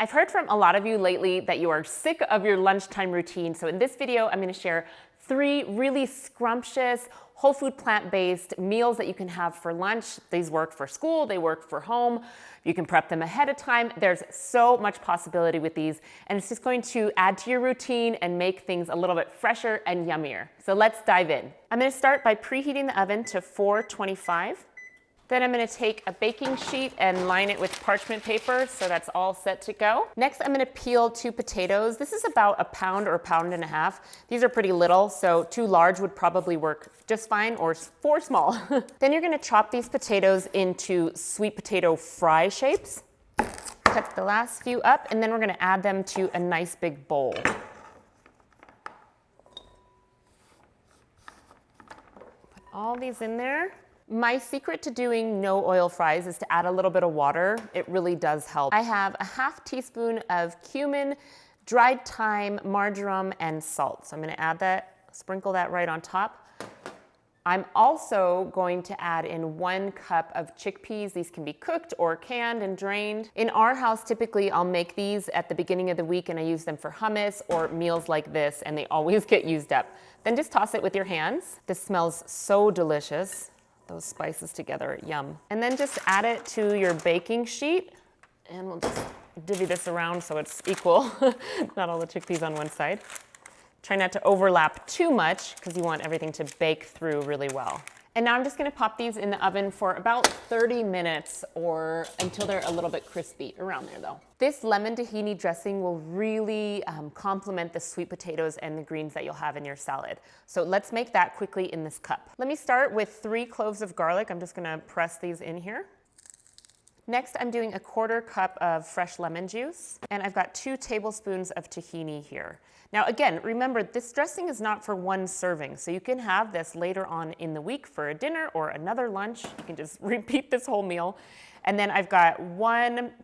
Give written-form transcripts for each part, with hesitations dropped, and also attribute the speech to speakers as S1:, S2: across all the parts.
S1: I've heard from a lot of you lately that you are sick of your lunchtime routine. So in this video, I'm going to share 3 really scrumptious, whole food plant-based meals that you can have for lunch. These work for school, they work for home. You can prep them ahead of time. There's so much possibility with these, and it's just going to add to your routine and make things a little bit fresher and yummier. So let's dive in. I'm going to start by preheating the oven to 425. Then I'm going to take a baking sheet and line it with parchment paper so that's all set to go. Next, I'm going to peel 2 potatoes. This is about a pound or a pound and a half. These are pretty little, so 2 large would probably work just fine, or 4 small. Then you're going to chop these potatoes into sweet potato fry shapes. Cut the last few up, and then we're going to add them to a nice big bowl. Put all these in there. My secret to doing no oil fries is to add a little bit of water. It really does help. I have a ½ teaspoon of cumin, dried thyme, marjoram, and salt. So I'm going to add that, sprinkle that right on top. I'm also going to add in 1 cup of chickpeas. These can be cooked or canned and drained. In our house, typically I'll make these at the beginning of the week and I use them for hummus or meals like this, and they always get used up. Then just toss it with your hands. This smells so delicious. Those spices together, yum. And then just add it to your baking sheet, and we'll just divvy this around so it's equal, not all the chickpeas on one side. Try not to overlap too much because you want everything to bake through really well. And now I'm just going to pop these in the oven for about 30 minutes or until they're a little bit crispy, around there though. This lemon tahini dressing will really complement the sweet potatoes and the greens that you'll have in your salad. So let's make that quickly in this cup. Let me start with 3 cloves of garlic. I'm just going to press these in here. Next, I'm doing a 1/4 cup of fresh lemon juice, and I've got 2 tablespoons of tahini here. Now again, remember, this dressing is not for 1 serving, so you can have this later on in the week for a dinner or another lunch. You can just repeat this whole meal. And then I've got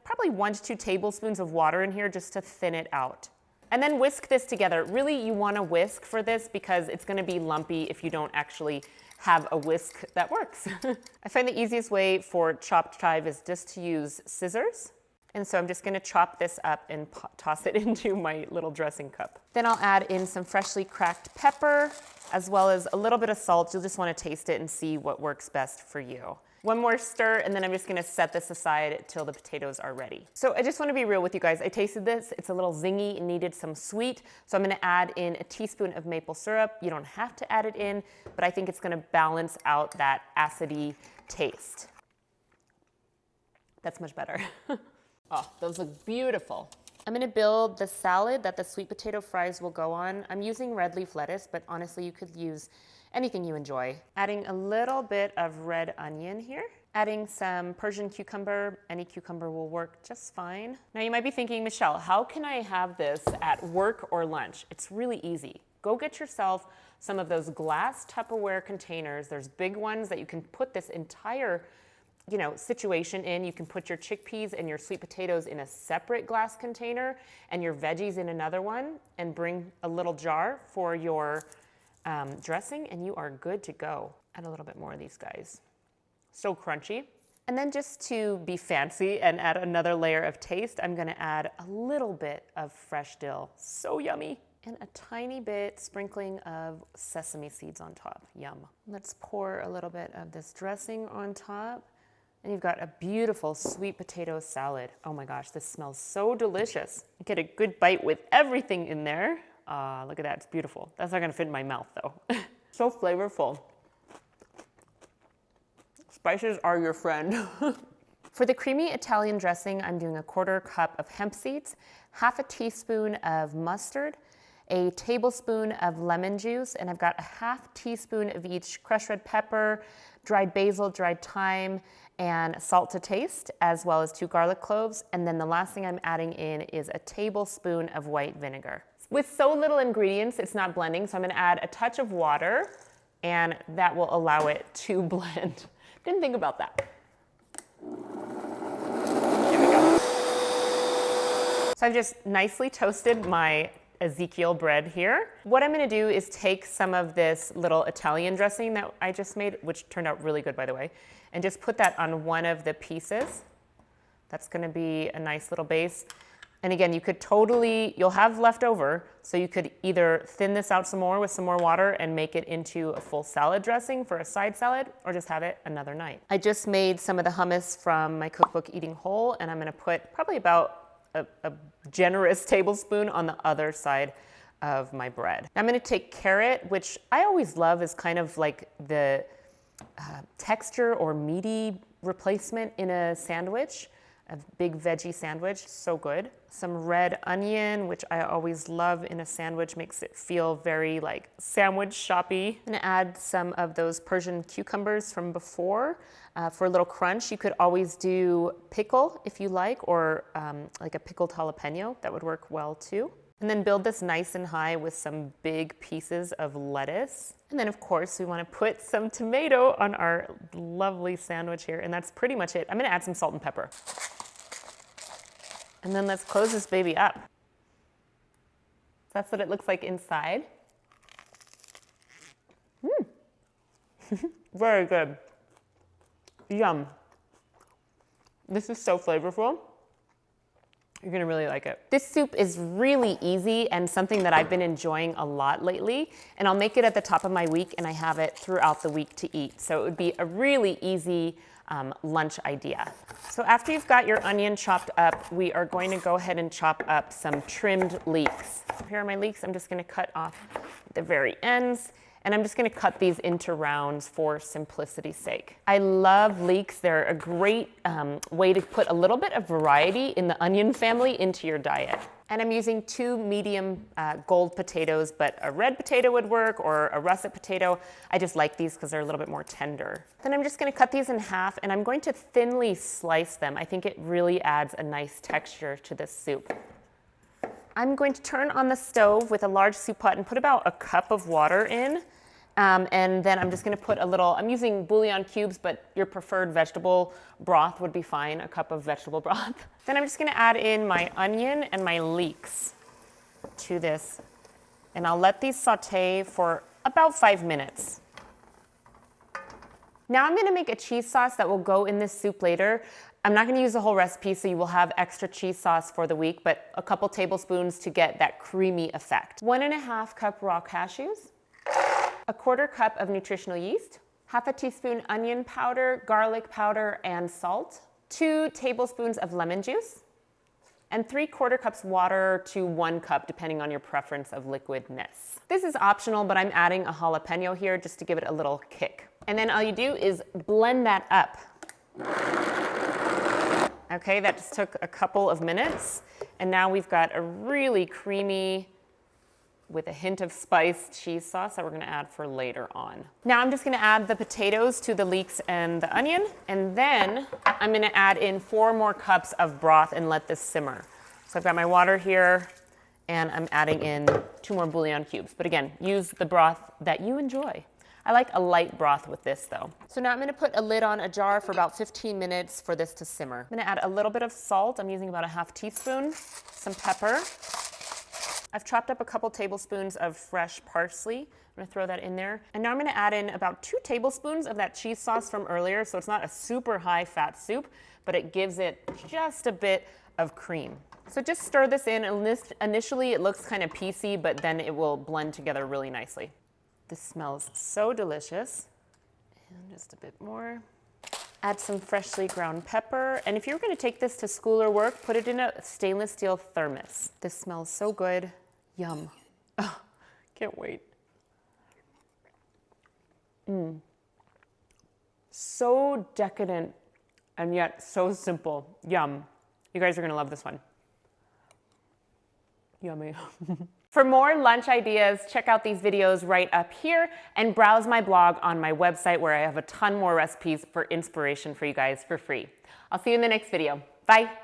S1: probably 1 to 2 tablespoons of water in here just to thin it out. And then whisk this together. Really, you want to whisk for this because it's going to be lumpy if you don't actually have a whisk that works. I find the easiest way for chopped chive is just to use scissors. And so I'm just going to chop this up and toss it into my little dressing cup. Then I'll add in some freshly cracked pepper, as well as a little bit of salt. You'll just want to taste it and see what works best for you. 1 more stir, and then I'm just going to set this aside till the potatoes are ready. So I just want to be real with you guys. I tasted this. It's a little zingy and needed some sweet. So I'm going to add in a teaspoon of maple syrup. You don't have to add it in, but I think it's going to balance out that acidy taste. That's much better. Oh, those look beautiful. I'm going to build the salad that the sweet potato fries will go on. I'm using red leaf lettuce, but honestly, you could use anything you enjoy. Adding a little bit of red onion here. Adding some Persian cucumber. Any cucumber will work just fine. Now you might be thinking, Michelle, how can I have this at work or lunch? It's really easy. Go get yourself some of those glass Tupperware containers. There's big ones that you can put this entire situation in. You can put your chickpeas and your sweet potatoes in a separate glass container and your veggies in another one, and bring a little jar for your dressing, and you are good to go. Add a little bit more of these guys. So crunchy. And then just to be fancy and add another layer of taste, I'm going to add a little bit of fresh dill. So yummy. And a tiny bit sprinkling of sesame seeds on top. Yum. Let's pour a little bit of this dressing on top. And you've got a beautiful sweet potato salad. Oh my gosh, this smells so delicious. You get a good bite with everything in there. Look at that, it's beautiful. That's not gonna fit in my mouth though. So flavorful. Spices are your friend. For the creamy Italian dressing, I'm doing a 1/4 cup of hemp seeds, ½ a teaspoon of mustard, a tablespoon of lemon juice, and I've got a ½ teaspoon of each crushed red pepper, dried basil, dried thyme, and salt to taste, as well as 2 garlic cloves. And then the last thing I'm adding in is a tablespoon of white vinegar. With so little ingredients, it's not blending, so I'm gonna add a touch of water, and that will allow it to blend. Didn't think about that. Here we go. So I've just nicely toasted my Ezekiel bread here. What I'm gonna do is take some of this little Italian dressing that I just made, which turned out really good by the way, and just put that on one of the pieces. That's gonna be a nice little base. And again, you could you'll have leftover, so you could either thin this out some more with some more water and make it into a full salad dressing for a side salad, or just have it another night. I just made some of the hummus from my cookbook Eating Whole, and I'm gonna put probably about a generous tablespoon on the other side of my bread. I'm gonna take carrot, which I always love as kind of like the texture or meaty replacement in a sandwich, a big veggie sandwich, so good. Some red onion, which I always love in a sandwich, makes it feel very like sandwich shoppy. I'm gonna add some of those Persian cucumbers from before for a little crunch. You could always do pickle if you like, or like a pickled jalapeno, that would work well too. And then build this nice and high with some big pieces of lettuce. And then of course we wanna put some tomato on our lovely sandwich here, and that's pretty much it. I'm gonna add some salt and pepper. And then let's close this baby up. That's what it looks like inside. Very good. Yum. This is so flavorful. You're gonna really like it. This soup is really easy and something that I've been enjoying a lot lately, and I'll make it at the top of my week and I have it throughout the week to eat. So it would be a really easy lunch idea. So after you've got your onion chopped up, we are going to go ahead and chop up some trimmed leeks. Here are my leeks. I'm just gonna cut off the very ends, and I'm just gonna cut these into rounds for simplicity's sake. I love leeks. They're a great way to put a little bit of variety in the onion family into your diet. And I'm using 2 medium gold potatoes, but a red potato would work, or a russet potato. I just like these because they're a little bit more tender. Then I'm just gonna cut these in half, and I'm going to thinly slice them. I think it really adds a nice texture to this soup. I'm going to turn on the stove with a large soup pot and put about a cup of water in. And then I'm just gonna put a little, I'm using bouillon cubes, but your preferred vegetable broth would be fine, a cup of vegetable broth. Then I'm just gonna add in my onion and my leeks to this, and I'll let these saute for about 5 minutes. Now I'm gonna make a cheese sauce that will go in this soup later. I'm not gonna use the whole recipe, so you will have extra cheese sauce for the week, but a couple tablespoons to get that creamy effect. 1½ cup raw cashews, 1/4 cup of nutritional yeast, 1/2 teaspoon onion powder, garlic powder, and salt, 2 tablespoons of lemon juice, and 3/4 cups water to 1 cup, depending on your preference of liquidness. This is optional, but I'm adding a jalapeno here just to give it a little kick. And then all you do is blend that up. Okay, that just took a couple of minutes, and now we've got a really creamy, with a hint of spice, cheese sauce that we're gonna add for later on. Now I'm just gonna add the potatoes to the leeks and the onion, and then I'm gonna add in 4 more cups of broth and let this simmer. So I've got my water here, and I'm adding in 2 more bouillon cubes. But again, use the broth that you enjoy. I like a light broth with this though. So now I'm gonna put a lid on a jar for about 15 minutes for this to simmer. I'm gonna add a little bit of salt. I'm using about a 1/2 teaspoon, some pepper. I've chopped up a couple tablespoons of fresh parsley. I'm gonna throw that in there. And now I'm gonna add in about 2 tablespoons of that cheese sauce from earlier, so it's not a super high fat soup, but it gives it just a bit of cream. So just stir this in, and initially it looks kind of piecey, but then it will blend together really nicely. This smells so delicious. And just a bit more. Add some freshly ground pepper. And if you were gonna take this to school or work, put it in a stainless steel thermos. This smells so good. Yum. Oh, can't wait. So decadent and yet so simple. Yum. You guys are gonna love this one. Yummy. For more lunch ideas, check out these videos right up here and browse my blog on my website where I have a ton more recipes for inspiration for you guys for free. I'll see you in the next video. Bye.